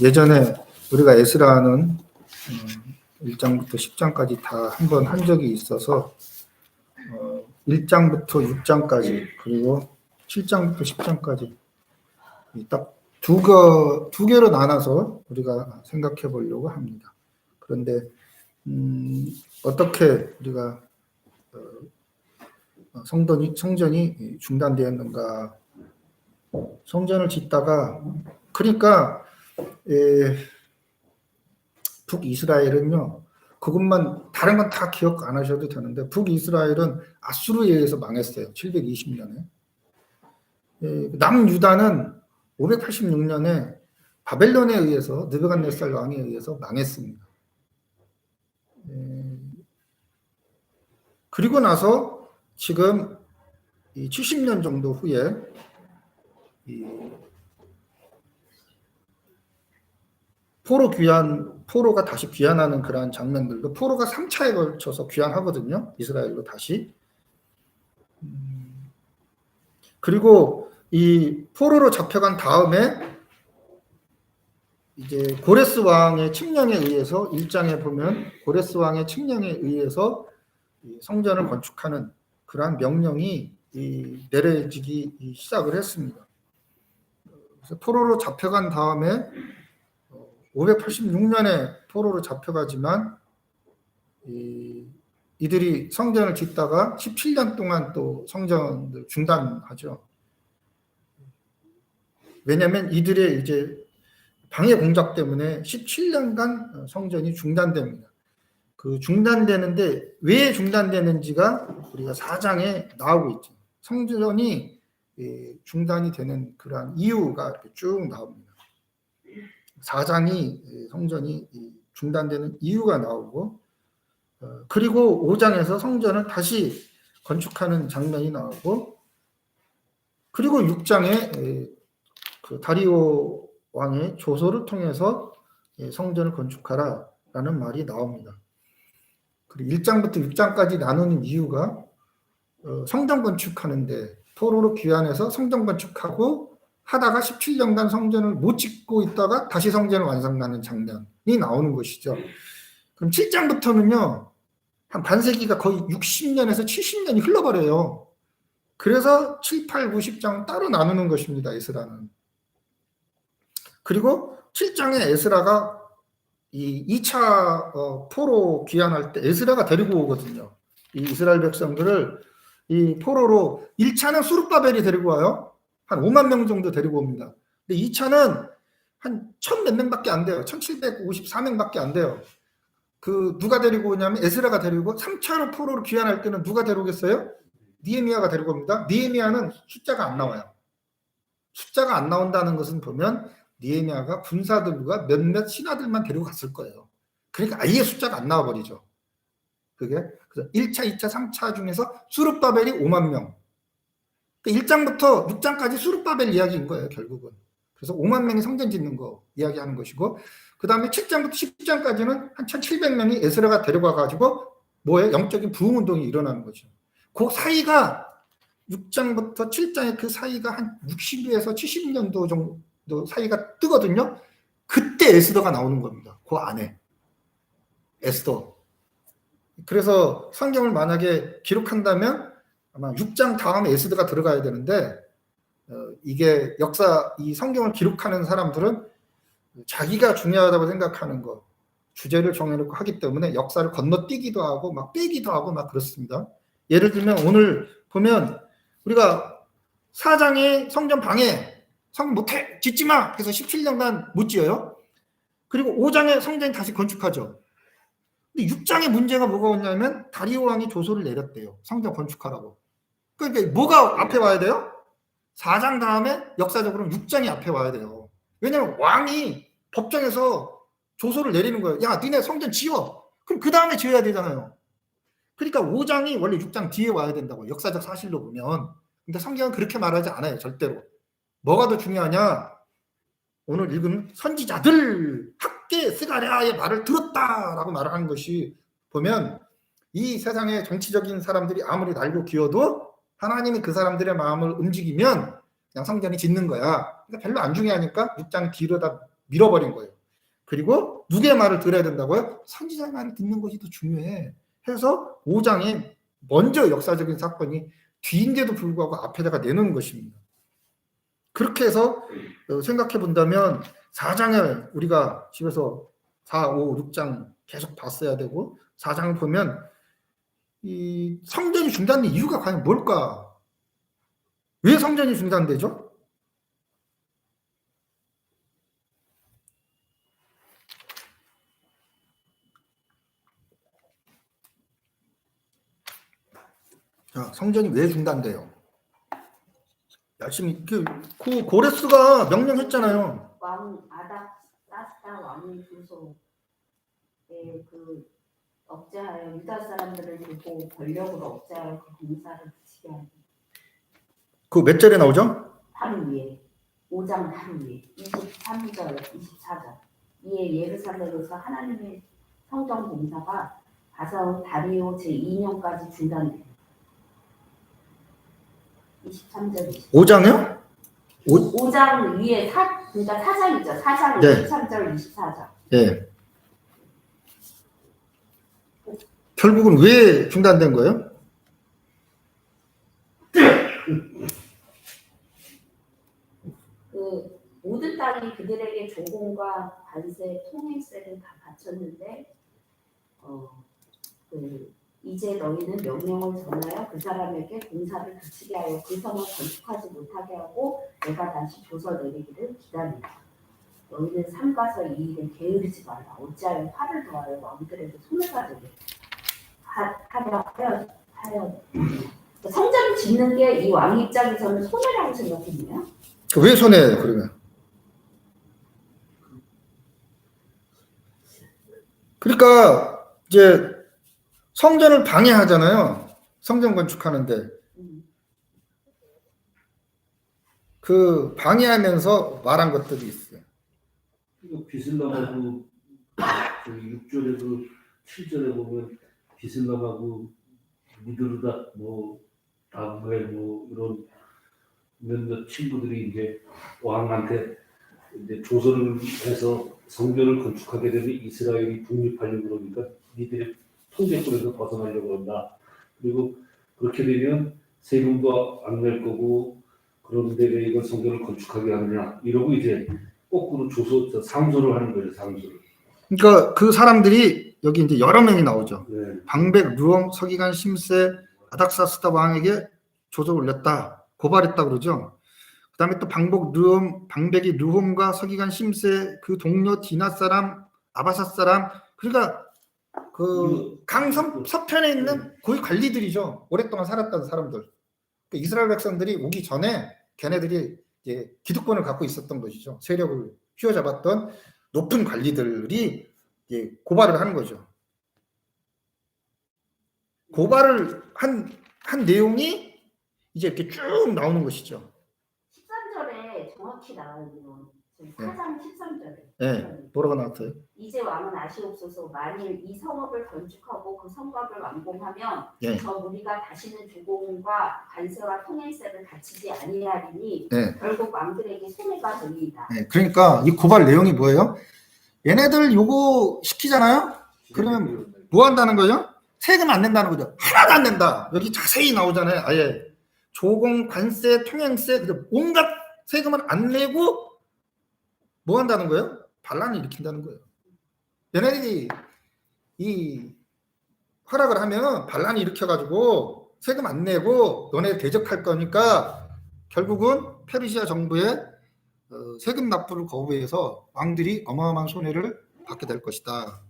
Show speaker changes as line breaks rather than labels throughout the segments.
예전에 우리가 에스라는 1장부터 10장까지 다 한 번 한 적이 있어서 1장부터 6장까지 그리고 7장부터 10장까지 딱 두 개로 나눠서 우리가 생각해 보려고 합니다. 그런데 어떻게 우리가 성전이 중단되었는가? 성전을 짓다가 그러니까 북이스라엘은요, 그것만 다른 건 다 기억 안 하셔도 되는데 북이스라엘은 아수르에 의해서 망했어요. 720년에. 남유다는 586년에 바벨론에 의해서 느부갓네살 왕에 의해서 망했습니다. 그리고 나서 지금 70년 정도 후에 포로가 다시 귀환하는 그러한 장면들도, 포로가 3차에 걸쳐서 귀환하거든요. 이스라엘로 다시. 그리고 이 포로로 잡혀간 다음에 이제 고레스 왕의 칙령에 의해서 1장에 보면 고레스 왕의 칙령에 의해서 성전을 건축하는 그러한 명령이 내려지기 시작을 했습니다. 그래서 포로로 잡혀간 다음에 586년에 포로로 잡혀가지만 이들이 성전을 짓다가 17년 동안 또 성전을 중단하죠. 왜냐하면 이들의 이제 방해 공작 때문에 17년간 성전이 중단됩니다. 그 중단되는데 왜 중단되는지가 우리가 4장에 나오고 있죠. 성전이 중단이 되는 그러한 이유가 이렇게 쭉 나옵니다. 4장이 성전이 중단되는 이유가 나오고, 그리고 5장에서 성전을 다시 건축하는 장면이 나오고, 그리고 6장에 그 다리오 왕의 조서를 통해서 성전을 건축하라라는 말이 나옵니다. 그리고 1장부터 6장까지 나누는 이유가 성전 건축하는데 포로로 귀환해서 성전 건축하고 하다가 17년간 성전을 못 짓고 있다가 다시 성전을 완성하는 장면이 나오는 것이죠. 그럼 7장부터는요, 한 반세기가 거의 60년에서 70년이 흘러버려요. 그래서 7, 8, 9, 10장은 따로 나누는 것입니다. 에스라는. 그리고 7장에 에스라가 이 2차 포로 귀환할 때 에스라가 데리고 오거든요. 이 이스라엘 백성들을 이 포로로 1차는 수룹바벨이 데리고 와요. 한 5만 명 정도 데리고 옵니다. 근데 2차는 한 1000 몇 명밖에 안 돼요. 1754명밖에 안 돼요. 그 누가 데리고 오냐면 에스라가 데리고, 3차로 포로로 귀환할 때는 누가 데려오겠어요? 느헤미야가 데리고 옵니다. 느헤미야는 숫자가 안 나와요. 숫자가 안 나온다는 것은 보면 느헤미야가 군사들과 몇몇 신하들만 데리고 갔을 거예요. 그러니까 아예 숫자가 안 나와 버리죠. 그게 그래서 1차, 2차, 3차 중에서 수룹바벨이 5만 명. 1장부터 6장까지 수룹바벨 이야기인 거예요, 결국은. 그래서 5만 명이 성전 짓는 거 이야기하는 것이고, 그 다음에 7장부터 10장까지는 한 1700명이 에스라가 데려가가지고 뭐예요? 영적인 부흥운동이 일어나는 거죠. 그 사이가 6장부터 7장의 그 사이가 한 60에서 70년도 정도 사이가 뜨거든요. 그때 에스더가 나오는 겁니다. 그 안에 에스더. 그래서 성경을 만약에 기록한다면 아마 6장 다음에 에스더가 들어가야 되는데, 이게 이 성경을 기록하는 사람들은 자기가 중요하다고 생각하는 거, 주제를 정해놓고 하기 때문에 역사를 건너뛰기도 하고 막 빼기도 하고 막 그렇습니다. 예를 들면 오늘 보면 우리가 4장에 성전 방해, 성전 못해, 짓지 마 해서 17년간 못 지어요. 그리고 5장에 성전이 다시 건축하죠. 근데 6장의 문제가 뭐가 오냐면 다리오 왕이 조서를 내렸대요. 성전 건축하라고. 그러니까 뭐가 앞에 와야 돼요? 4장 다음에 역사적으로 6장이 앞에 와야 돼요. 왜냐면 왕이 법정에서 조서를 내리는 거예요. 야, 니네 성전 지어. 그럼 그 다음에 지어야 되잖아요. 그러니까 5장이 원래 6장 뒤에 와야 된다고, 역사적 사실로 보면. 근데 성경은 그렇게 말하지 않아요, 절대로. 뭐가 더 중요하냐? 오늘 읽은 선지자들 학계 스가랴의 말을 들었다라고 말하는 것이, 보면 이 세상의 정치적인 사람들이 아무리 날고 기어도 하나님이 그 사람들의 마음을 움직이면 그냥 성전이 짓는 거야. 그러니까 별로 안 중요하니까 6장 뒤로다 밀어버린 거예요. 그리고 누구의 말을 들어야 된다고요? 선지자의 말을 듣는 것이 더 중요해. 해서 5장에 먼저 역사적인 사건이 뒤인데도 불구하고 앞에다가 내놓은 것입니다. 그렇게 해서 생각해 본다면 4장을 우리가 집에서 4, 5, 6장 계속 봤어야 되고 4장을 보면 이 성전이 중단된 이유가 과연 뭘까? 왜 성전이 중단되죠? 자, 성전이 왜 중단돼요? 열심히 그 고레스가 명령했잖아요.
왕 아닥사스다 왕의 교소에 그 억제하여 유다 사람들을 두고 권력으로 억제하여 그 공사를 그치게 하기.
그 몇 절에 나오죠?
하루 위에 5장 하루 위에 23절 24절. 이에 예루살렘에서 하나님의 성전 공사가 바사 다리오 제2년까지 중단돼요. 23절
5장이요?
5장 위에 그러니까 4장이죠. 4장
네.
23절 24절.
예. 결국은 왜 중단된 거예요?
그 모든 땅이 그들에게 조공과 관세, 통행세를 다 바쳤는데 이제 너희는 명령을 전하여 그 사람에게 공사를 그치게 하여 그 성을 건축하지 못하게 하고 내가 다시 조서 내리기를 기다린다. 너희는 삼가서 이 일에 게으르지 말라. 어찌하여 화를 더하여 왕들에게 손을 가지게 하려 성전을 짓는 게 이 왕 입장에서는 손해라고 생각했네요.
왜 손해예요, 그러면? 그러니까 이제 성전을 방해하잖아요. 성전 건축하는데 그 방해하면서 말한 것들이 있어요.
비슬람하고 그 6절에도 7절에 보면 비슬람하고 미드르다 뭐 다음에 뭐 이런 몇몇 친구들이 이제 왕한테 이제 조서를 해서 성전을 건축하게 되면 이스라엘이 독립하려고 그러니까 니들이 통제권에서 벗어나려고 한다. 그리고 그렇게 되면 세금도 안 낼 거고 그런데 왜 이걸 성전을 건축하게 하느냐 이러고 이제 거꾸로 상소를 하는 거죠. 상소를.
그러니까 그 사람들이 여기 이제 여러 명이 나오죠.
네.
방백, 르엄, 서기관, 심세, 아닥사스다 왕에게 조서를 올렸다. 고발했다 그러죠. 그다음에 또 방백이 르홈과 서기관 심세 그 동료 디나 사람, 아바사 사람 그러니까 그 강섬 서편에 있는 고위 관리들이죠. 오랫동안 살았던 사람들. 그 이스라엘 백성들이 오기 전에 걔네들이 이제 기득권을 갖고 있었던 것이죠. 세력을 휘어잡았던 높은 관리들이 이제 고발을 하는 거죠. 고발을 한 내용이 이제 이렇게 쭉 나오는 것이죠.
13절에 정확히 나와 있는 4장 13절에.
네, 뭐라고 나왔어요?
이제 왕은 아시옵소서. 만일 이 성읍을 건축하고 그 성곽을 완공하면
네.
저 무리가 다시는 조공과 관세와 통행세를 바치지 아니하리니
네.
결국 왕들에게 손해가 되리이다.
네, 그러니까 이 고발 내용이 뭐예요? 얘네들 요거 시키잖아요. 그러면 뭐 한다는 거죠? 세금 안 낸다는 거죠. 하나도 안 낸다. 여기 자세히 나오잖아요. 아예 조공, 관세, 통행세, 온갖 세금을 안 내고 뭐 한다는 거예요? 반란을 일으킨다는 거예요. 얘네들이 이 허락을 하면 반란을 일으켜가지고 세금 안 내고 너네 대적할 거니까 결국은 페르시아 정부의 세금 납부를 거부해서 왕들이 어마어마한 손해를 받게 될 것이다.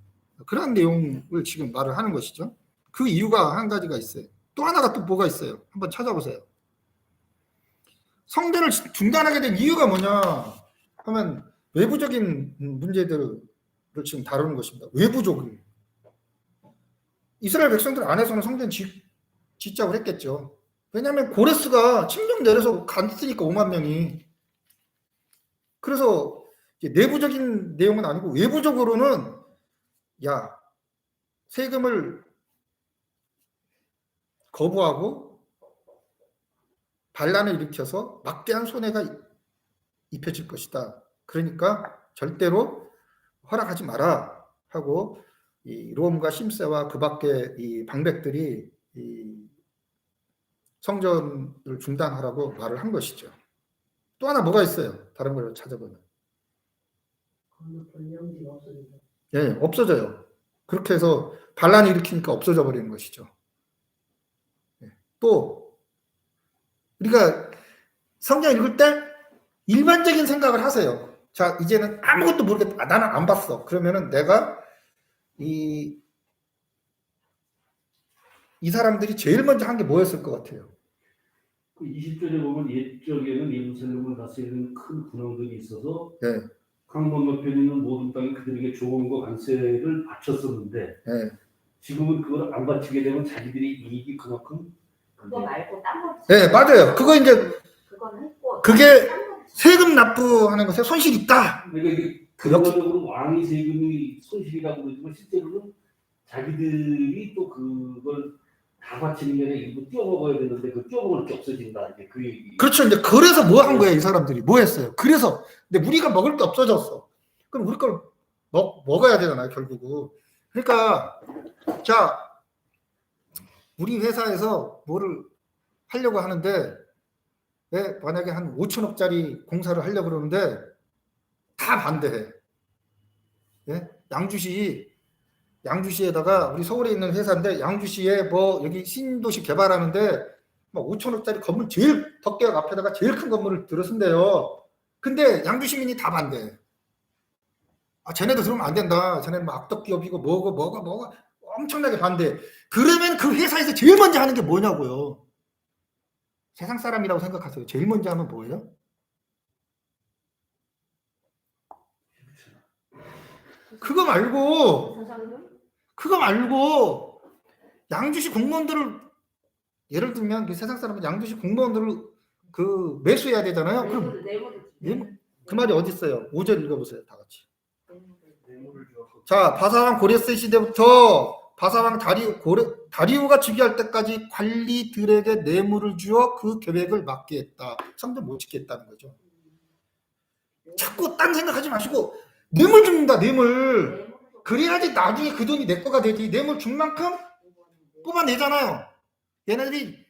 그런 내용을 지금 말을 하는 것이죠. 그 이유가 한 가지가 있어요. 또 하나가 또 뭐가 있어요? 한번 찾아보세요. 성전을 중단하게 된 이유가 뭐냐 하면 외부적인 문제들을 지금 다루는 것입니다. 외부적인. 이스라엘 백성들 안에서는 성전 짓자고 했겠죠. 왜냐하면 고레스가 침령 내려서 갔으니까 5만 명이. 그래서 내부적인 내용은 아니고 외부적으로는 야 세금을 거부하고 반란을 일으켜서 막대한 손해가 입혀질 것이다. 그러니까 절대로 허락하지 마라 하고 이 롬과 심세와 그 밖에 이 방백들이 이 성전을 중단하라고 말을 한 것이죠. 또 하나 뭐가 있어요? 다른 걸 찾아보면.
번영지가 없어진다.
예, 없어져요. 그렇게 해서 반란을 일으키니까 없어져 버리는 것이죠. 예. 또 우리가 성경 읽을 때 일반적인 생각을 하세요. 자, 이제는 아무것도 모르겠다. 아, 나는 안 봤어. 그러면은 내가 이 사람들이 제일 먼저 한 게 뭐였을 것 같아요?
그 20절에 보면 옛적에는 예루살렘을 다스리는 큰 군왕들이 있어서
예,
강 건너편에 있는 모든 땅이 그들에게 조공과 관세를 바쳤었는데
예.
지금은 그걸 안 바치게 되면 자기들이 이익이 그만큼
그거 말고 딴 거.
네, 맞아요. 그거 이제
그거는 했고.
그게
딴 거.
세금 납부하는 것에 손실이 있다.
그러니까 이게 근본적으로 왕이 세금이 손실이라고 그러지만 실제로는 자기들이 또 그걸 다 바치는 게 아니라 일부 떼어먹어야 되는데 그 떼어먹을 게 없어진다. 이제 그 얘기.
그렇죠. 이제 그래서 뭐 한 거예요, 이 사람들이? 뭐 했어요? 그래서 근데 우리가 먹을 게 없어졌어. 그럼 우리 걸 먹어야 되잖아요, 결국은. 그러니까 자, 우리 회사에서 뭐를 하려고 하는데 만약에 한 5천억짜리 공사를 하려고 그러는데 다 반대해. 예? 양주시에다가 우리 서울에 있는 회사인데 양주시에 뭐 여기 신도시 개발하는데 뭐 5천억짜리 건물 제일 덕계역 앞에다가 제일 큰 건물을 들어선대요. 근데 양주시민이 다 반대. 아, 쟤네도 들으면 안 된다. 쟤네는 뭐 악덕 기업이고 뭐가 엄청나게 반대. 그러면 그 회사에서 제일 먼저 하는 게 뭐냐고요. 세상 사람이라고 생각하세요. 제일 먼저 하면 뭐예요? 그거 말고 양주시 공무원들을 예를 들면 그 세상 사람은 양주시 공무원들을 그 매수해야 되잖아요. 그럼 그 말이 어디 있어요? 5절 읽어보세요, 다 같이. 자, 바사왕 고레스 시대부터 바사왕 다리우가 즉위할 때까지 관리들에게 뇌물을 주어 그 계획을 막게 했다. 성전 못 짓겠다는 거죠. 자꾸 딴 생각하지 마시고 뇌물 줍니다. 뇌물. 그래야지 나중에 그 돈이 내 거가 되지. 뇌물 준 만큼 뽑아내잖아요. 얘네들이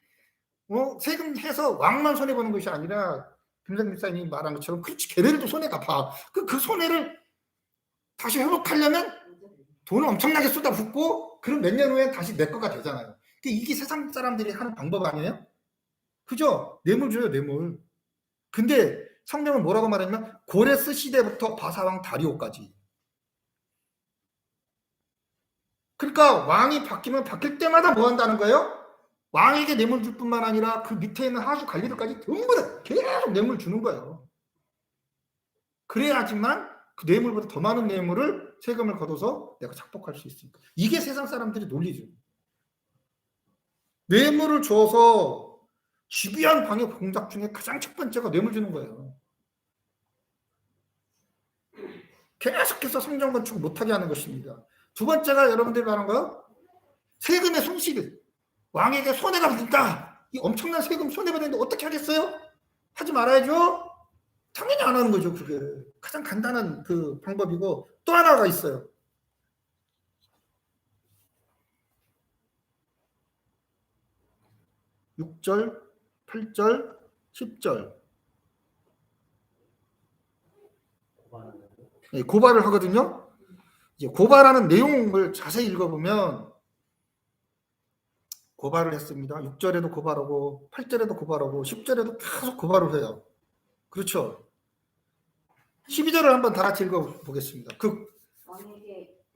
세금 해서 왕만 손해보는 것이 아니라 김상 목사님이 말한 것처럼 그렇지 걔네들도 손해가 봐. 그 손해를 다시 회복하려면 돈을 엄청나게 쏟아붓고 그럼 몇 년 후에 다시 내 거가 되잖아요. 이게 세상 사람들이 하는 방법 아니에요? 그죠? 뇌물 줘요, 뇌물. 근데 성경은 뭐라고 말했냐면 고레스 시대부터 바사왕 다리오까지. 그러니까 왕이 바뀌면 바뀔 때마다 뭐 한다는 거예요? 왕에게 뇌물 줄 뿐만 아니라 그 밑에 있는 하수 관리들까지 전부 다 계속 뇌물 주는 거예요. 그래야지만 그 뇌물보다 더 많은 뇌물을 세금을 걷어서 내가 착복할 수 있으니까. 이게 세상 사람들이 논리죠. 뇌물을 줘서 집요한 방역 공작 중에 가장 첫 번째가 뇌물 주는 거예요. 계속해서 성전 건축을 못하게 하는 것입니다. 두 번째가 여러분들이 말한 거요. 세금의 손실. 왕에게 손해가 붙다. 이 엄청난 세금 손해받는데 어떻게 하겠어요? 하지 말아야죠. 당연히 안 하는 거죠. 그게 가장 간단한 그 방법이고 또 하나가 있어요. (6절) (8절) (10절) 고발을 하거든요. 이제 고발하는 내용을 자세히 읽어보면 고발을 했습니다. 6절에도 고발하고 8절에도 고발하고 10절에도 계속 고발을 해요. 그렇죠. 12절을 한번 다 같이 읽어보겠습니다.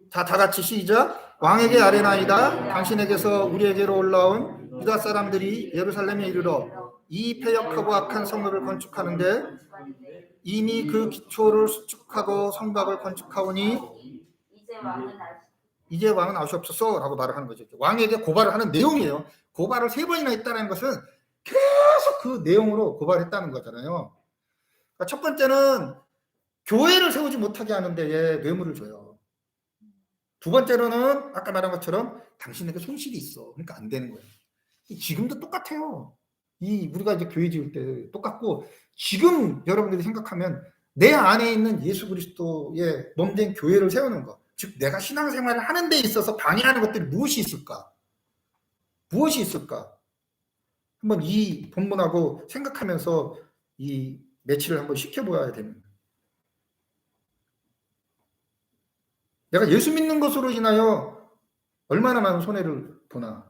다 같이 시작. 왕에게 아뢰나이다. 당신에게서 우리에게로 올라온 유다 사람들이 예루살렘에 이르러 이 패역하고 악한 성읍을 건축하는데 이미 그 기초를 수축하고 성곽을 건축하오니 이제 왕은 아시옵소서 라고 말을 하는 거죠. 왕에게 고발을 하는 내용이에요. 고발을 3번이나 했다는 것은 계속 그 내용으로 고발했다는 거잖아요. 그러니까 첫 번째는 교회를 세우지 못하게 하는 데에 뇌물을 줘요. 두 번째로는 아까 말한 것처럼 당신에게 손실이 있어. 그러니까 안 되는 거예요. 지금도 똑같아요. 우리가 이제 교회 지을 때 똑같고 지금 여러분들이 생각하면 내 안에 있는 예수 그리스도의 몸된 교회를 세우는 것. 즉 내가 신앙생활을 하는 데 있어서 방해하는 것들이 무엇이 있을까? 무엇이 있을까? 한번 이 본문하고 생각하면서 이 매치를 한번 시켜보아야 됩니다. 내가 예수 믿는 것으로 인하여 얼마나 많은 손해를 보나.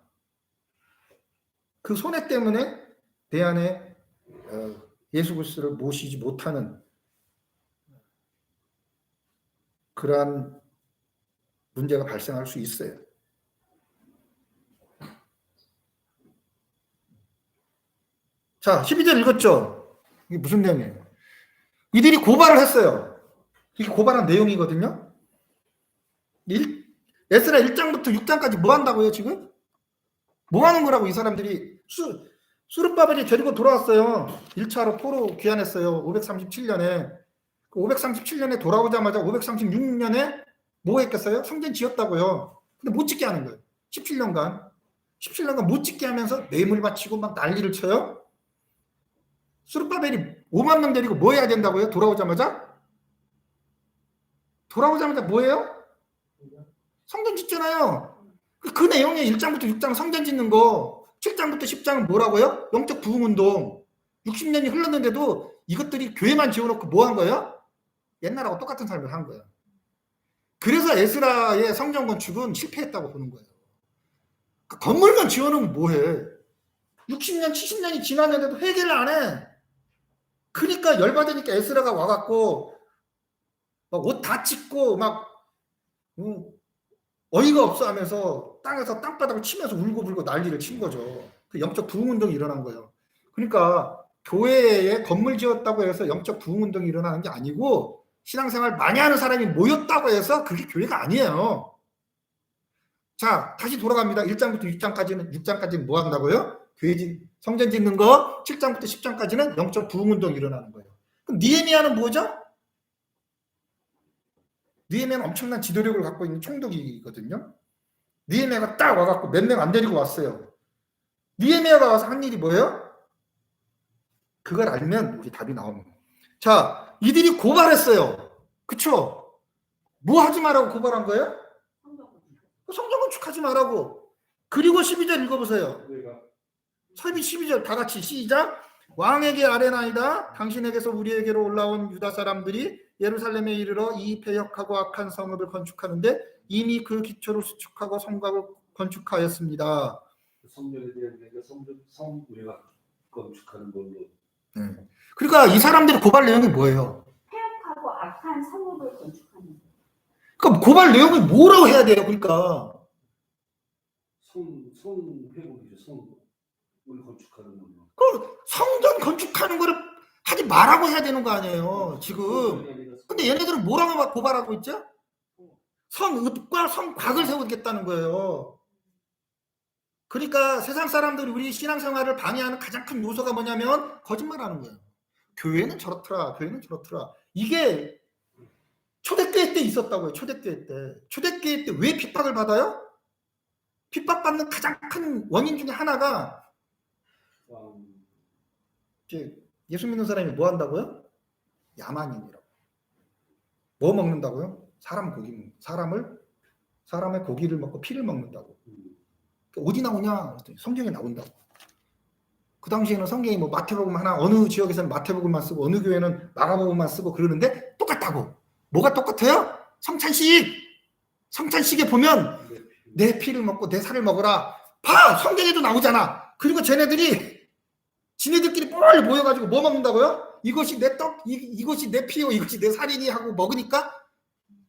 그 손해 때문에 내 안에 예수 그리스도를 모시지 못하는 그러한 문제가 발생할 수 있어요. 자, 12절 읽었죠? 이게 무슨 내용이에요? 이들이 고발을 했어요. 이게 고발한 내용이거든요. 에스라 1장부터 6장까지 뭐 한다고요, 지금? 뭐 하는 거라고 이 사람들이. 수르바벨이 데리고 돌아왔어요. 1차로 포로 귀환했어요. 537년에. 537년에 돌아오자마자 536년에 뭐 했겠어요? 성전 지었다고요. 근데 못 짓게 하는 거예요. 17년간 못 짓게 하면서 뇌물 바치고 막 난리를 쳐요. 수르바벨이 5만 명 데리고 뭐 해야 된다고요? 돌아오자마자 뭐 해요? 성전 짓잖아요. 그 내용에 1장부터 6장 성전 짓는 거, 7장부터 10장은 뭐라고요? 영적 부흥운동. 60년이 흘렀는데도 이것들이 교회만 지어놓고 뭐 한 거예요? 옛날하고 똑같은 삶을 한 거예요. 그래서 에스라의 성전 건축은 실패했다고 보는 거예요. 그 건물만 지어놓으면 뭐해? 60년, 70년이 지났는데도 회개를 안 해. 그러니까 열받으니까 에스라가 와갖고 막 옷 다 찢고 막 어이가 없어 하면서 땅에서 땅바닥을 치면서 울고불고 난리를 친 거죠. 그 영적 부흥운동이 일어난 거예요. 그러니까 교회에 건물 지었다고 해서 영적 부흥운동이 일어나는 게 아니고 신앙생활 많이 하는 사람이 모였다고 해서 그게 교회가 아니에요. 자, 다시 돌아갑니다. 1장부터 6장까지는 뭐 한다고요? 성전 짓는 거. 7장부터 10장까지는 영적 부흥운동이 일어나는 거예요. 그럼 느헤미야는 뭐죠? 느헤미야는 엄청난 지도력을 갖고 있는 총독이거든요. 느헤미야가 딱 와갖고 몇 명 안 데리고 왔어요. 느헤미야가 와서 한 일이 뭐예요? 그걸 알면 우리 답이 나오는 거예요. 자, 이들이 고발했어요. 그쵸? 뭐 하지 말라고 고발한 거예요? 성전 건축하지 말라고. 그리고 12절 읽어보세요. 12절 다 같이 시작. 왕에게 아뢰나이다. 당신에게서 우리에게로 올라온 유다 사람들이 예루살렘에 이르러 이 패역하고 악한 성읍을 건축하는데 이미 그 기초를 수축하고 성곽을 건축하였습니다.
성전에 대한 얘기가 성 우리가 건축하는 걸로.
그러니까 이 사람들의 고발 내용이 뭐예요?
폐역하고 악한 성읍을 건축하는 거.
그러니까 고발 내용이 뭐라고 해야 돼요? 그러니까
성 회복이죠. 성을 건축하는 걸로.
그 성전 건축하는 거를 하지 말라고 해야 되는 거 아니에요, 지금. 근데 얘네들은 뭐라고 막 고발하고 있죠? 성읍과 성곽을 세우겠다는 거예요. 그러니까 세상 사람들이 우리 신앙생활을 방해하는 가장 큰 요소가 뭐냐면 거짓말하는 거예요. 교회는 저렇더라. 이게 초대교회 때 있었다고요. 초대교회 때 왜 핍박을 받아요? 핍박받는 가장 큰 원인 중에 하나가 예수 믿는 사람이 뭐 한다고요? 야만인이라고. 뭐 먹는다고요? 사람의 고기를 먹고 피를 먹는다고. 어디 나오냐? 성경에 나온다고. 그 당시에는 성경이 뭐 마태복음 하나, 어느 지역에서는 마태복음만 쓰고 어느 교회는 마가복음만 쓰고 그러는데 똑같다고. 뭐가 똑같아요? 성찬식에 보면 내 피를 먹고 내 살을 먹어라. 봐! 성경에도 나오잖아. 그리고 지네들끼리 뭘 모여가지고 뭐 먹는다고요? 이것이 내 떡, 이것이 내 피요, 이것이 내 살이니 하고 먹으니까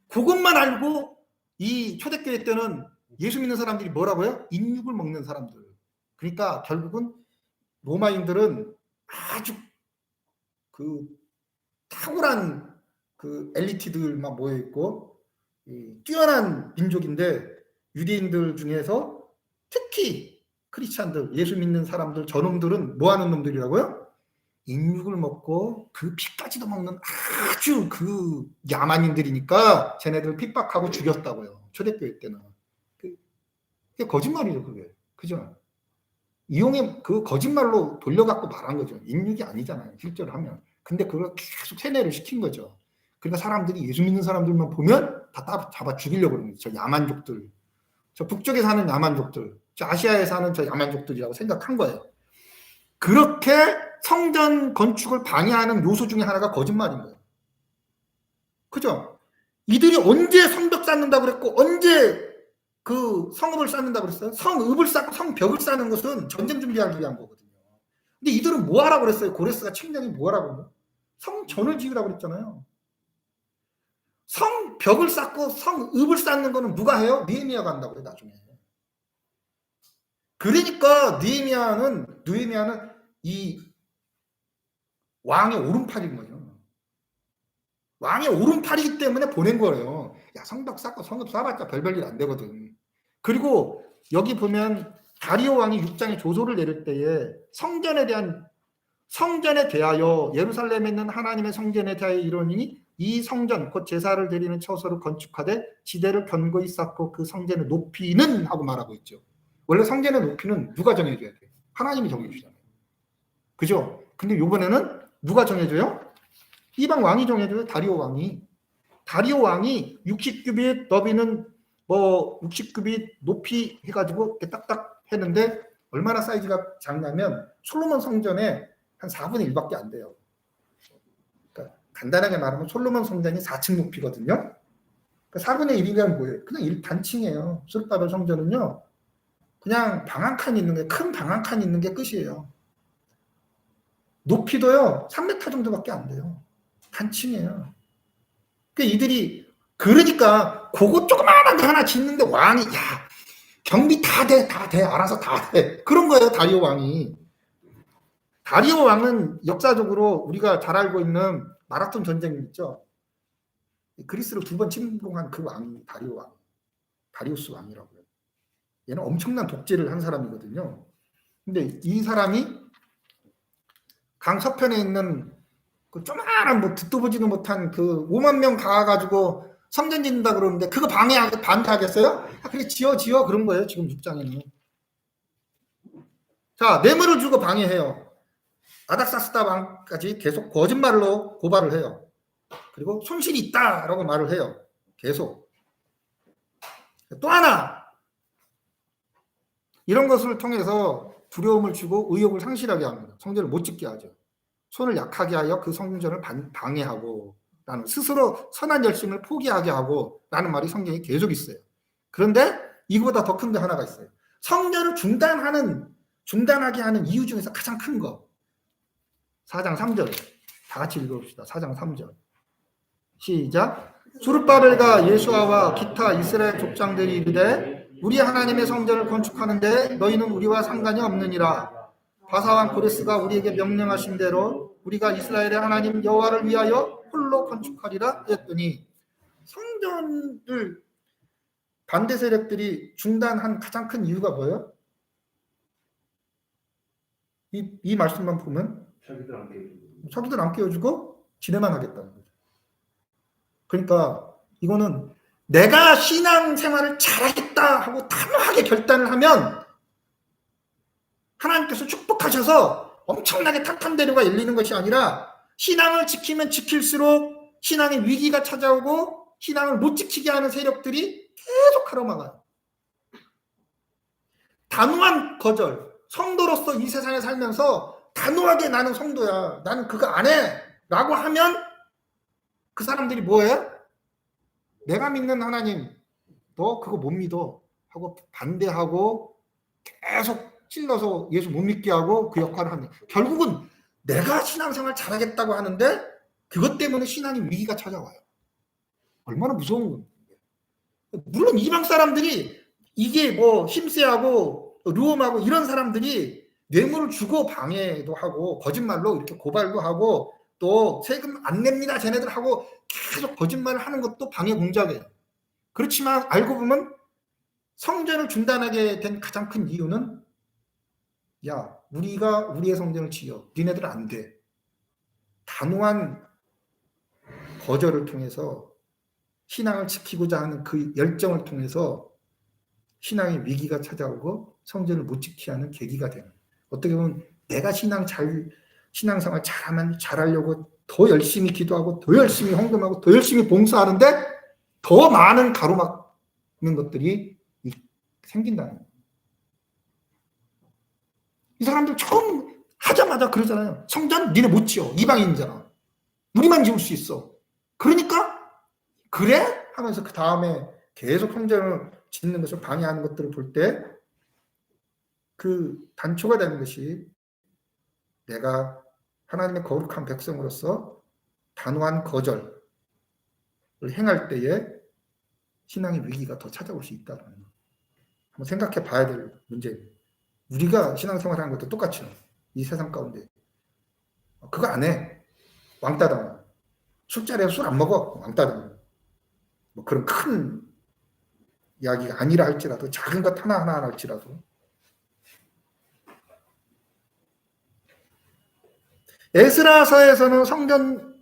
그것만 알고 이 초대교회 때는 예수 믿는 사람들이 뭐라고요? 인육을 먹는 사람들. 그러니까 결국은 로마인들은 아주 그 탁월한 그 엘리트들만 모여 있고 뛰어난 민족인데 유대인들 중에서 특히 크리스찬들, 예수 믿는 사람들, 저놈들은 뭐 하는 놈들이라고요? 인육을 먹고 그 피까지도 먹는 아주 그 야만인들이니까 쟤네들 핍박하고 죽였다고요. 초대교회 때는. 그게 거짓말이죠, 그게. 그죠? 이용해 그 거짓말로 돌려갖고 말한 거죠. 인육이 아니잖아요. 실제로 하면. 근데 그걸 계속 세뇌를 시킨 거죠. 그러니까 사람들이 예수 믿는 사람들만 보면 다 잡아 죽이려고 그러는 거죠. 저 야만족들, 저 북쪽에 사는 야만족들, 저 아시아에 사는 저 야만족들이라고 생각한 거예요. 그렇게 성전 건축을 방해하는 요소 중에 하나가 거짓말인 거예요. 그죠? 이들이 언제 성벽 쌓는다고 그랬고 언제 그 성읍을 쌓는다고 그랬어요? 성읍을 쌓고 성벽을 쌓는 것은 전쟁 준비하기 위한 거거든요. 근데 이들은 뭐 하라고 그랬어요? 고레스가 칭령이 뭐 하라고 그랬어요? 성전을 지으라고 그랬잖아요. 성벽을 쌓고 성읍을 쌓는 거는 누가 해요? 느헤미야가 한다고 그래 나중에. 그러니까 느헤미야는 이 왕의 오른팔인 거죠. 왕의 오른팔이기 때문에 보낸 거예요. 야, 성벽 쌓고 성읍 쌓아봤자 별별 일 안 되거든. 그리고 여기 보면 다리오 왕이 6장에 조소를 내릴 때에 성전에 대하여 예루살렘에 있는 하나님의 성전에 대하여 이르니 이 성전 곧 제사를 드리는 처소를 건축하되 지대를 견고히 쌓고 그 성전의 높이는 하고 말하고 있죠. 원래 성전의 높이는 누가 정해줘야 돼? 하나님이 정해주잖아요. 그죠? 근데 이번에는 누가 정해줘요? 이방 왕이 정해줘요. 다리오 왕이. 다리오 왕이 60규빗 너비는 뭐 60규빗 높이 해가지고 이렇게 딱딱 했는데 얼마나 사이즈가 작냐면 솔로몬 성전에 한 4분의 1밖에 안 돼요. 그러니까 간단하게 말하면 솔로몬 성전이 4층 높이거든요. 그러니까 4분의 1이면 뭐예요? 그냥 단층이에요. 스룹바벨 성전은요. 그냥 방 한 칸 있는 게, 큰 방 한 칸 있는 게 끝이에요. 높이도요 3m 정도밖에 안 돼요. 단층이에요. 그러니까 그거 조그마한 거 하나 짓는데 왕이 야 경비 다 돼 알아서 다 돼 그런 거예요. 다리오 왕이. 다리오 왕은 역사적으로 우리가 잘 알고 있는 마라톤 전쟁 있죠. 그리스를 2번 침공한 그 왕이 다리오 왕, 다리우스 왕이라고요. 얘는 엄청난 독재를 한 사람이거든요. 근데 이 사람이 강 서편에 있는 그 조그마한 뭐 듣도 보지도 못한 그 5만 명 가가지고 성전 짓는다 그러는데 그거 반대하겠어요? 그래 지어 그런 거예요. 지금 6장에는. 자, 뇌물을 주고 방해해요. 아닥사스다 왕까지 계속 거짓말로 고발을 해요. 그리고 손실이 있다라고 말을 해요. 계속. 또 하나 이런 것을 통해서 두려움을 주고 의욕을 상실하게 합니다. 성전을 못 짓게 하죠. 손을 약하게 하여 그 성전을 방해하고 라는 스스로 선한 열심을 포기하게 하고 라는 말이 성경에 계속 있어요. 그런데 이거보다 더 큰 게 하나가 있어요. 성전을 중단하게 하는 이유 중에서 가장 큰 거. 4장 3절 다 같이 읽어봅시다. 4장 3절 시작. 수르바벨과 예수아와 기타 이스라엘 족장들이 이르되 우리 하나님의 성전을 건축하는데 너희는 우리와 상관이 없느니라. 바사왕 고레스가 우리에게 명령하신 대로 우리가 이스라엘의 하나님 여호와를 위하여 홀로 건축하리라 했더니 성전을 반대 세력들이 중단한 가장 큰 이유가 뭐예요? 이 말씀만 보면 자기들 안 깨워주고 지네만 하겠다는 거죠. 그러니까 이거는 내가 신앙생활을 잘하겠다 하고 단호하게 결단을 하면 하나님께서 축복하셔서 엄청나게 탄탄대로가 열리는 것이 아니라 신앙을 지키면 지킬수록 신앙의 위기가 찾아오고 신앙을 못 지키게 하는 세력들이 계속 가로막아요. 단호한 거절. 성도로서 이 세상에 살면서 단호하게 나는 성도야. 나는 그거 안 해. 라고 하면 그 사람들이 뭐예요? 내가 믿는 하나님 너 그거 못 믿어 하고 반대하고 계속 찔러서 예수 못 믿게 하고 그 역할을 합니다. 결국은 내가 신앙생활 잘하겠다고 하는데 그것 때문에 신앙의 위기가 찾아와요. 얼마나 무서운 건데. 물론 이방 사람들이 이게 뭐 힘세하고 루엄하고 이런 사람들이 뇌물을 주고 방해도 하고 거짓말로 이렇게 고발도 하고 또 세금 안 냅니다 쟤네들 하고 계속 거짓말을 하는 것도 방해 공작이에요. 그렇지만 알고 보면 성전을 중단하게 된 가장 큰 이유는 야 우리가 우리의 성전을 지어 니네들은 안 돼. 단호한 거절을 통해서 신앙을 지키고자 하는 그 열정을 통해서 신앙의 위기가 찾아오고 성전을 못 지키게 하는 계기가 되는. 어떻게 보면 내가 신앙 잘 신앙생활 잘하려고 더 열심히 기도하고 더 열심히 헌금하고 더 열심히 봉사하는데 더 많은 가로막는 것들이 생긴다는 거예요. 이 사람들 처음 하자마자 그러잖아요. 성전 니네 못 지어. 이방인이잖아. 우리만 지을 수 있어. 그러니까 그래? 하면서 그 다음에 계속 성전을 짓는 것을 방해하는 것들을 볼 때 그 단초가 되는 것이 내가 하나님의 거룩한 백성으로서 단호한 거절을 행할 때에 신앙의 위기가 더 찾아올 수 있다는 거. 한번 생각해 봐야 될 문제입니다. 우리가 신앙생활하는 것도 똑같죠. 이 세상 가운데 그거 안 해. 왕따 당해. 술자리에서 술 안 먹어. 왕따 당해. 뭐 그런 큰 이야기가 아니라 할지라도 작은 것 하나하나 할지라도 에스라서에서는 성전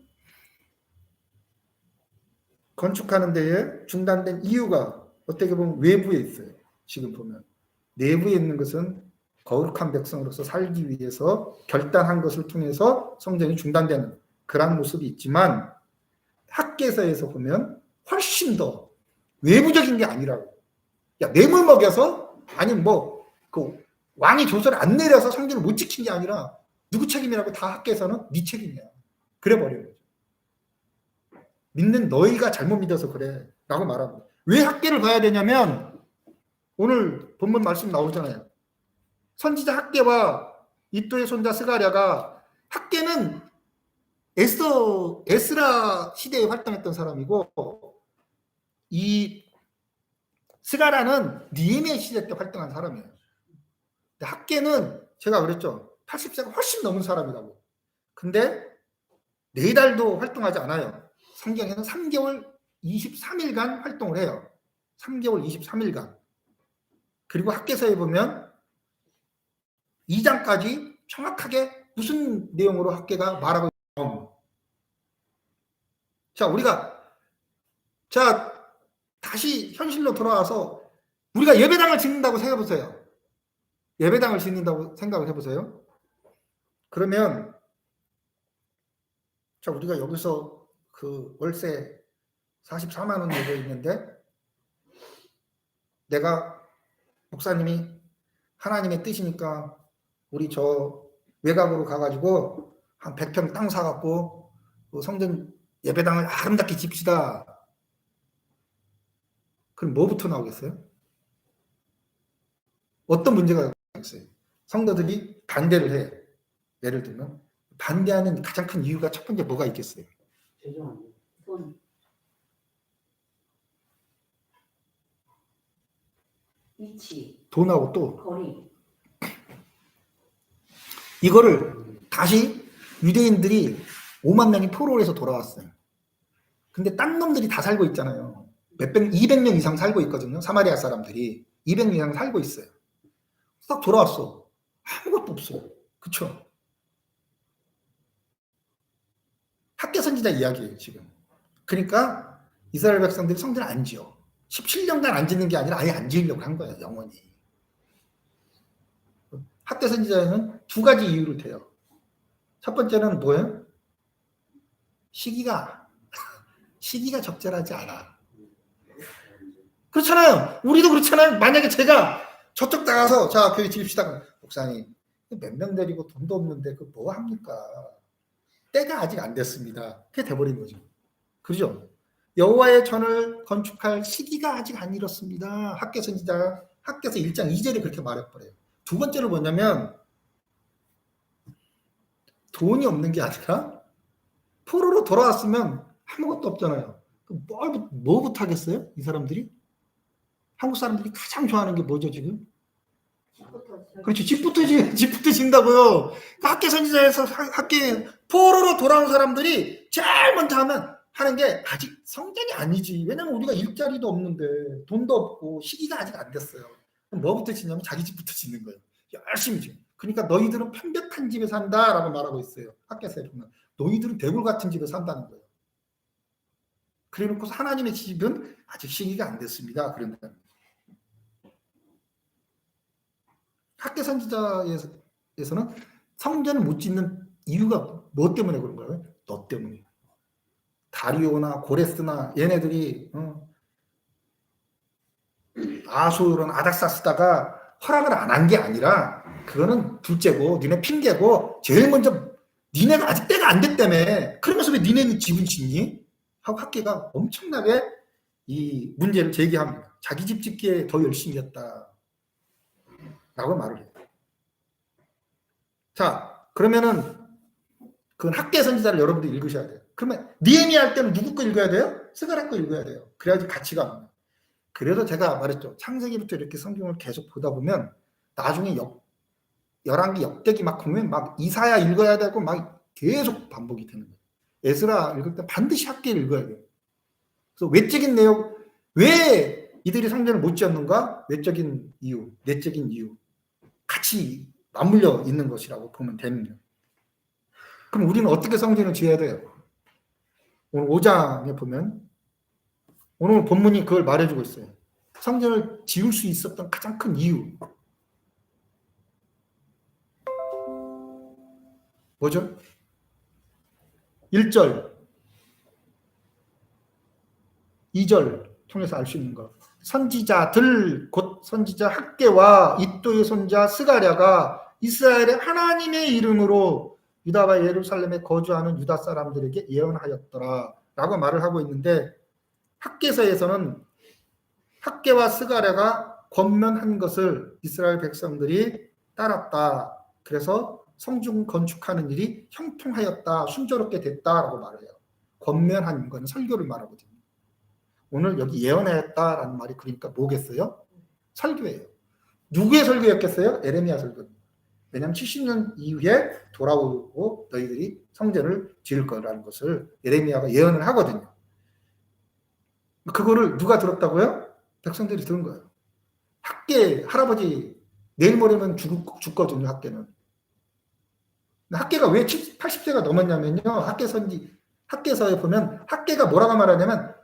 건축하는 데에 중단된 이유가 어떻게 보면 외부에 있어요. 지금 보면 내부에 있는 것은 거룩한 백성으로서 살기 위해서 결단한 것을 통해서 성전이 중단되는 그런 모습이 있지만 학개서에서 보면 훨씬 더 외부적인 게 아니라고. 야, 뇌물 먹여서 아니 뭐 그 왕이 조서를 안 내려서 성전을 못 지킨 게 아니라 누구 책임이라고 다 학개서는 네 책임이야. 그래 버린 거죠. 믿는 너희가 잘못 믿어서 그래 라고 말합니다. 왜 학개를 봐야 되냐면 오늘 본문 말씀 나오잖아요. 선지자 학개와 이또의 손자 스가랴가 학개는 에스라 시대에 활동했던 사람이고 이 스가랴는 느헤미야 시대 때 활동한 사람이에요. 근데 학개는 제가 그랬죠. 80세가 훨씬 넘은 사람이라고. 근데 4달도 활동하지 않아요. 성경에는 3개월 23일간 활동을 해요. 3개월 23일간. 그리고 학개서에 보면 2장까지 정확하게 무슨 내용으로 학개가 말하고 있는. 자, 우리가 다시 현실로 돌아와서 우리가 예배당을 짓는다고 생각해보세요. 예배당을 짓는다고 생각을 해보세요. 그러면 자, 우리가 여기서 그 월세 44만 원 내고 있는데 내가 목사님이 하나님의 뜻이니까 우리 저 외곽으로 가가지고 한 100평 땅 사갖고 그 성전 예배당을 아름답게 집시다. 그럼 뭐부터 나오겠어요? 어떤 문제가 있어요? 성도들이 반대를 해. 예를 들면 반대하는 가장 큰 이유가 첫 번째 뭐가 있겠어요?
죄송합니다. 돈. 위치.
돈하고 또
거리.
이거를 다시 유대인들이 5만 명이 포로를 해서 돌아왔어요. 근데 딴 놈들이 다 살고 있잖아요. 200명 이상 살고 있거든요. 사마리아 사람들이 200명 이상 살고 있어요. 딱 돌아왔어. 아무것도 없어. 그쵸? 학개 선지자 이야기예요, 지금. 그러니까 이스라엘 백성들이 성전을 안 지어. 17년간 안 짓는 게 아니라 아예 안 지으려고 한 거예요, 영원히. 학개 선지자에는 2가지 이유를 대요. 첫 번째는 뭐예요? 시기가 적절하지 않아. 그렇잖아요. 우리도 그렇잖아요. 만약에 제가 저쪽 나가서 자, 교회 지읍시다. 목사님, 몇 명 데리고 돈도 없는데 그 뭐 합니까? 때가 아직 안 됐습니다. 그게 돼버린 거죠. 그죠? 여호와의 전을 건축할 시기가 아직 안 이렇습니다. 학개 선지자 학개서 1장 2절에 그렇게 말해버려요. 두 번째로 뭐냐면 돈이 없는 게 아니라 포로로 돌아왔으면 아무것도 없잖아요. 뭐부터 하겠어요? 이 사람들이? 한국 사람들이 가장 좋아하는 게 뭐죠 지금? 그렇죠. 집부터 진다고요. 학개 선지자에서 학개 포로로 돌아온 사람들이 제일 먼저 하는 게 아직 성전이 아니지. 왜냐면 우리가 일자리도 없는데 돈도 없고 시기가 아직 안 됐어요. 그럼 뭐부터 짓냐면 자기 집부터 짓는 거예요. 열심히 지어. 그러니까 너희들은 편백한 집에 산다라고 말하고 있어요. 학개서에 보면 너희들은 대굴 같은 집에 산다는 거예요. 그래놓고 하나님의 집은 아직 시기가 안 됐습니다. 그런다. 학개 선지자에서는 성전을 못 짓는 이유가 뭐 때문에 그런 거예요? 너 때문에. 다리오나 고레스나 얘네들이 아소르나 아닥사스다가 허락을 안 한 게 아니라 그거는 둘째고 니네 핑계고 제일 먼저 니네가 아직 때가 안 됐다며. 그러면서 왜 니네는 지분 짓니? 하고 학계가 엄청나게 이 문제를 제기합니다. 자기 집 짓기에 더 열심히 했다 라고 말을 해요. 자, 그러면은 그 학계 선지자를 여러분들이 읽으셔야 돼요. 그러면 니에미야 할 때는 누구 거 읽어야 돼요? 스가랴 거 읽어야 돼요. 그래야지 가치가 옵니다. 그래서 제가 말했죠. 창세기부터 이렇게 성경을 계속 보다 보면 나중에 열왕기 역대기 막 보면 막 이사야 읽어야 되고 막 계속 반복이 되는 거예요. 에스라 읽을 때 반드시 학계 읽어야 돼요. 그래서 외적인 내용, 왜 이들이 성전을 못 지었는가? 외적인 이유, 내적인 이유 같이 맞물려 있는 것이라고 보면 됩니다. 그럼 우리는 어떻게 성전을 지어야 돼요? 오늘 5장에 보면 오늘 본문이 그걸 말해주고 있어요. 성전을 지을 수 있었던 가장 큰 이유 뭐죠? 1절 2절 통해서 알 수 있는 것. 선지자들 곧 선지자 학계와 이도의 손자 스가랴가 이스라엘의 하나님의 이름으로 유다와 예루살렘에 거주하는 유다 사람들에게 예언하였더라 라고 말을 하고 있는데, 학계서에서는 학계와 스가랴가 권면한 것을 이스라엘 백성들이 따랐다. 그래서 성중 건축하는 일이 형통하였다, 순조롭게 됐다라고 말을 해요. 권면한 건 설교를 말하거든요. 오늘 여기 예언하였다라는 말이 그러니까 뭐겠어요? 설교예요. 누구의 설교였겠어요? 에레미야 설교. 왜냐하면 70년 이후에 돌아오고 너희들이 성전을 지을 거라는 것을 에레미야가 예언을 하거든요. 그거를 누가 들었다고요? 백성들이 들은 거예요. 학계 할아버지 내일 모레면 죽거든요. 학계는. 학계가 왜 80세가 넘었냐면요. 학계서에 보면 학계가 뭐라고 말하냐면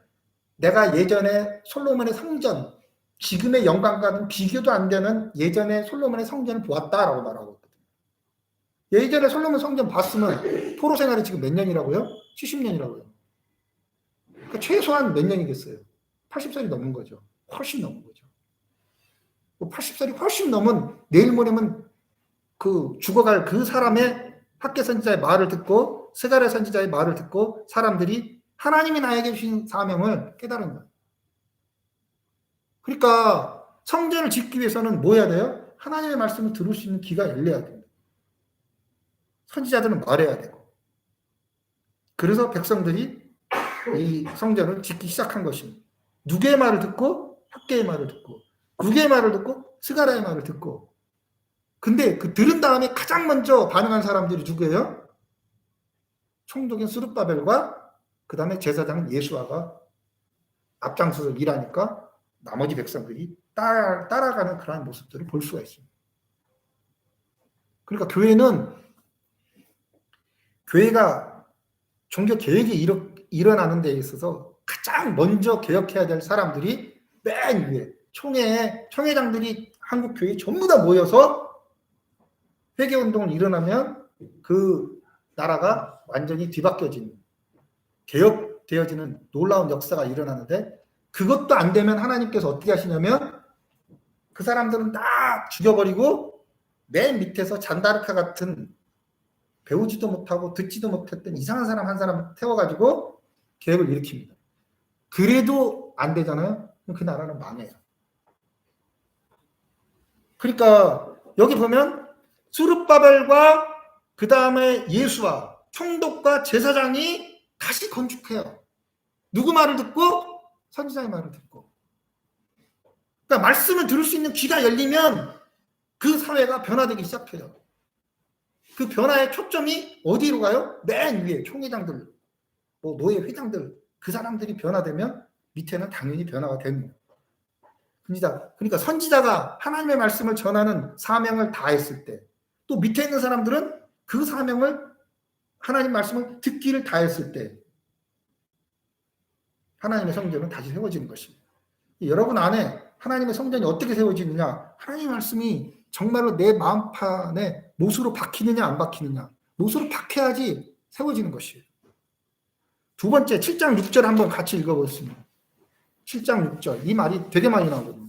내가 예전에 솔로몬의 성전, 지금의 영광과는 비교도 안 되는 예전에 솔로몬의 성전을 보았다라고 말하고 있거든요. 예전에 솔로몬 성전 봤으면 포로 생활이 지금 몇 년이라고요? 70년이라고요. 그러니까 최소한 몇 년이겠어요? 80살이 넘은 거죠. 훨씬 넘은 거죠. 80살이 훨씬 넘은 내일 모레면 그 죽어갈 그 사람의 학계 선지자의 말을 듣고 스가랴 선지자의 말을 듣고 사람들이 하나님이 나에게 주신 사명을 깨달은 거예요. 그러니까 성전을 짓기 위해서는 뭐 해야 돼요? 하나님의 말씀을 들을 수 있는 귀가 열려야 돼요. 선지자들은 말해야 되고. 그래서 백성들이 이 성전을 짓기 시작한 것입니다. 누구의 말을 듣고? 학계의 말을 듣고. 누구의 말을 듣고? 스가랴의 말을 듣고. 근데 그 들은 다음에 가장 먼저 반응한 사람들이 누구예요? 총독인 스룹바벨과 그 다음에 제사장 예수아가 앞장서서 일하니까 나머지 백성들이 따라가는 그러한 모습들을 볼 수가 있습니다. 그러니까 교회가 종교 개혁이 일어나는 데 있어서 가장 먼저 개혁해야 될 사람들이 맨 위에 총회장들이 한국 교회 전부 다 모여서 회개운동을 일어나면 그 나라가 완전히 뒤바뀌어지는 개혁되어지는 놀라운 역사가 일어나는데, 그것도 안 되면 하나님께서 어떻게 하시냐면 그 사람들은 다 죽여버리고 맨 밑에서 잔다르카 같은 배우지도 못하고 듣지도 못했던 이상한 사람 한 사람 태워가지고 개혁을 일으킵니다. 그래도 안 되잖아요. 그 나라는 망해요. 그러니까 여기 보면 스룹바벨과 그 다음에 예수와 총독과 제사장이 다시 건축해요. 누구 말을 듣고? 선지자의 말을 듣고. 그러니까 말씀을 들을 수 있는 귀가 열리면 그 사회가 변화되기 시작해요. 그 변화의 초점이 어디로 가요? 맨 위에 총회장들, 노예 회장들, 그 사람들이 변화되면 밑에는 당연히 변화가 됩니다. 그러니까 선지자가 하나님의 말씀을 전하는 사명을 다했을 때, 또 밑에 있는 사람들은 그 사명을 하나님 말씀을 듣기를 다했을 때 하나님의 성전은 다시 세워지는 것입니다. 여러분 안에 하나님의 성전이 어떻게 세워지느냐? 하나님의 말씀이 정말로 내 마음판에 못으로 박히느냐 안 박히느냐, 못으로 박해야지 세워지는 것이에요. 두 번째 7장 6절 한번 같이 읽어보겠습니다. 7장 6절 이 말이 되게 많이 나오거든요.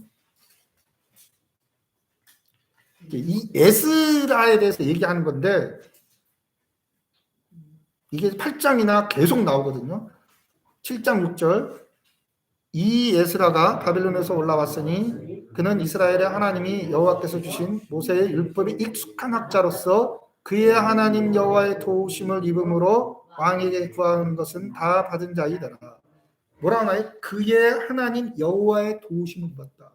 이 에스라에 대해서 얘기하는 건데 이게 8장이나 계속 나오거든요. 7장 6절 이 에스라가 바벨론에서 올라왔으니 그는 이스라엘의 하나님이 여호와께서 주신 모세의 율법에 익숙한 학자로서 그의 하나님 여호와의 도우심을 입음으로 왕에게 구하는 것은 다 받은 자이더라. 뭐라 하나요? 그의 하나님 여호와의 도우심을 입었다.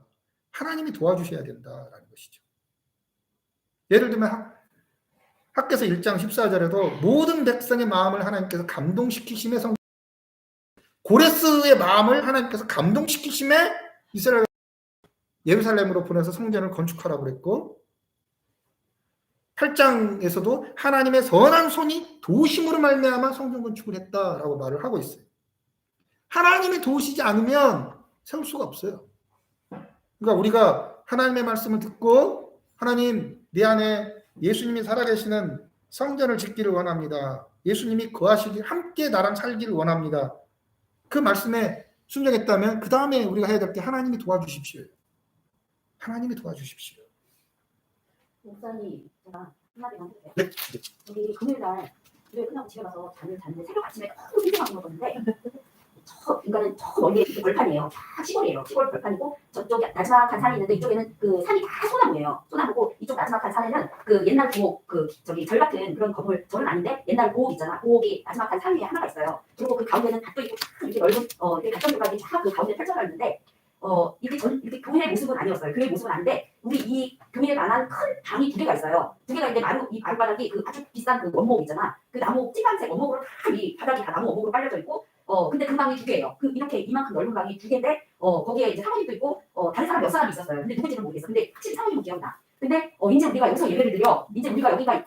하나님이 도와주셔야 된다라는 것이죠. 예를 들면 학개서 1장 14절에도 모든 백성의 마음을 하나님께서 감동시키심에 고레스의 마음을 하나님께서 감동시키심에 이스라엘 예루살렘으로 보내서 성전을 건축하라고 그랬고 8장에서도 하나님의 선한 손이 도우심으로 말미암아 성전 건축을 했다라고 말을 하고 있어요. 하나님이 도우시지 않으면 세울 수가 없어요. 그러니까 우리가 하나님의 말씀을 듣고 하나님 내 안에 예수님이 살아계시는 성전을 짓기를 원합니다. 예수님이 거하시길 함께 나랑 살기를 원합니다. 그 말씀에 순종했다면 그 다음에 우리가 해야 될 게 하나님이 도와주십시오. 하나님이 도와주십시오.
목사님, 제가 한마디만 해도 돼요?
네.
우리 금요일날 일요일 끝나고 집에 가서 잠을 잤는데 새벽 아침에 너무 생생하게 먹었는데 인간은 저 멀리에 이렇게 벌판이에요. 다 시골이에요. 시골 벌판이고 저쪽에 나지막한 산이 있는데 이쪽에는 그 산이 다 소나무예요. 소나무고 이쪽 나지막한 산에는 그 옛날 고옥 저기 절 같은 그런 건물 절은 아닌데 옛날 고옥 있잖아. 고옥이 나지막한 산 위에 하나가 있어요. 그리고 그 가운데는 밭도 있고 쫙 이렇게 넓은 이렇게 밭정들까지 쫙 그 가운데 펼쳐져 있는데 이렇게 교회 모습은 아니었어요. 교회 모습은 아닌데 우리 이 교회에 관한 큰 방이 2개가 있어요. 2개가 있는데 이 마루바닥이 그 아주 비싼 그 원목 있잖아. 그 나무 찐간색 원목으로 다 이 바닥이 다 나무 원목으로 깔려져 있고 근데 그 방이 2개예요. 그 이렇게 이만큼 넓은 방이 2개인데 거기에 이제 사모님도 있고 다른 사람 몇 사람이 있었어요. 근데 누군지는 모르겠어. 근데 확실히 사모님은 기억나. 근데 이제 우리가 여기서 예배를 드려. 이제 우리가 우리가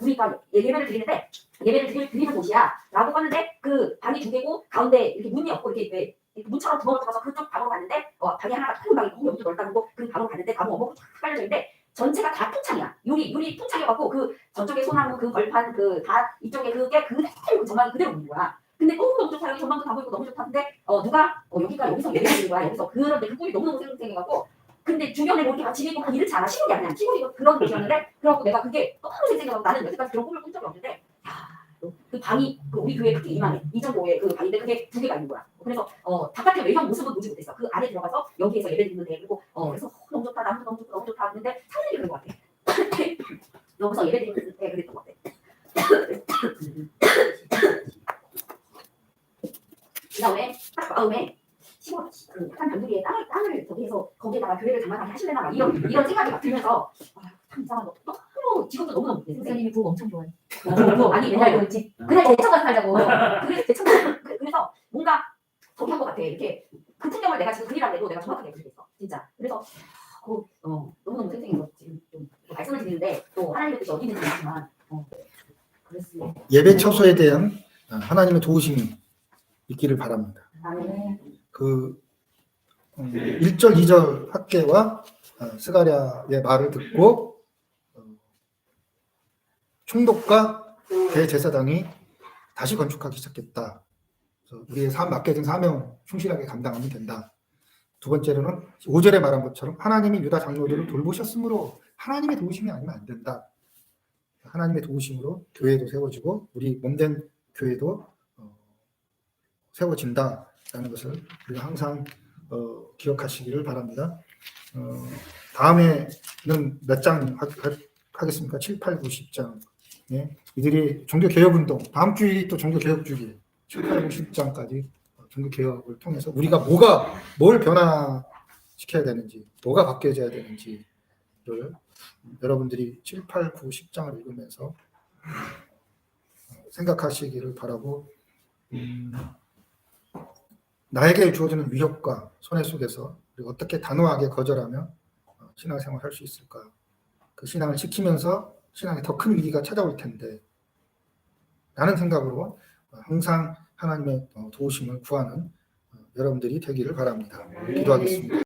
예배를 드리는데 예배를 드리는 곳이야라고 하는데 그 방이 2개고 가운데 이렇게 문이 없고 이렇게 문처럼 구멍을 뚫어서 그쪽 방으로 갔는데 방이 하나가 큰 방이 너무 넓다고 그 방으로 갔는데 나무 어묵이 쫙 깔려져 있는데 전체가 다 풍창이야. 유리 풍창이어갖고 그 저쪽에 소나무 그 벌판 그 다 이쪽에 그게 그대로 그 전망이 그대로 있는 거야. 근데 너무 좋다. 여기 전망도 다 보이고 너무 좋다. 근데 누가 여기서 예배를 드리는 거야. 여기서 그런데 그 꿀이 너무너무 생생해갖고 근데 주변에 뭐 이렇게 집이 있고 막 이렇지 않아. 시골이 아니야. 시골이 그런 곳이었는데 그래갖고 내가 그게 너무 생생해갖고 나는 여태까지 그런 꿈을 꾼 적이 없는데 그 방이 우리 교회 크게 이만해. 이 정도의 그 방인데 그게 2개가 있는 거야. 그래서 바깥의 외형 모습은 보지 못했어. 그 안에 들어가서 여기에서 예배 드리면 돼. 그리고 그래서 너무 좋다. 나무도 너무 좋다. 근데 사람들이 그런 것 같아. 여기서 예배 드리는 때 그랬던 것 같아. 그다음에 딱 마음에 시골 그 약간 변두리에 땅을 저기 해서 거기에다가 교회를 장만하게 하실래나 막 이런 생각이 막 들면서 참 이상하다. 너무 지금도 너무너무
선생님이 부엌 엄청 좋아해.
아니 맨날 그 집 그날 대청간 살자고 그래서 대청간 그래서 뭔가 저기 한 것 같아. 이렇게 그 풍경을 내가 지금 그리라고 해도 내가 정확하게 그리겠어 진짜. 그래서 너무너무 생생해서 지금 좀 말씀을 드리는데 또 하나님의 뜻이 어디 있는지 모르지만 그랬습니다.
예배 처소에 대한 하나님의 도우심이 있기를 바랍니다. 그 1절 2절 학개와 스가랴의 말을 듣고 총독과 대제사장이 다시 건축하기 시작했다. 그래서 우리의 맡겨진 사명 충실하게 감당하면 된다. 두 번째로는 5절에 말한 것처럼 하나님이 유다 장로들을 돌보셨으므로 하나님의 도우심이 아니면 안 된다. 하나님의 도우심으로 교회도 세워지고 우리 몸된 교회도 세워진다라는 것을 우리가 항상 기억하시기를 바랍니다. 다음에는 몇 장 하겠습니까? 7, 8, 9, 10장. 예, 이들이 종교개혁운동, 다음 주일이 또 종교개혁주기 7, 8, 9, 10장까지 종교개혁을 통해서 우리가 뭘 변화시켜야 되는지, 뭐가 바뀌어져야 되는지를 여러분들이 7, 8, 9, 10장을 읽으면서 생각하시기를 바라고 나에게 주어지는 위협과 손해 속에서 우리가 어떻게 단호하게 거절하며 신앙생활을 할 수 있을까? 그 신앙을 지키면서 신앙에 더 큰 위기가 찾아올 텐데 라는 생각으로 항상 하나님의 도우심을 구하는 여러분들이 되기를 바랍니다. 기도하겠습니다.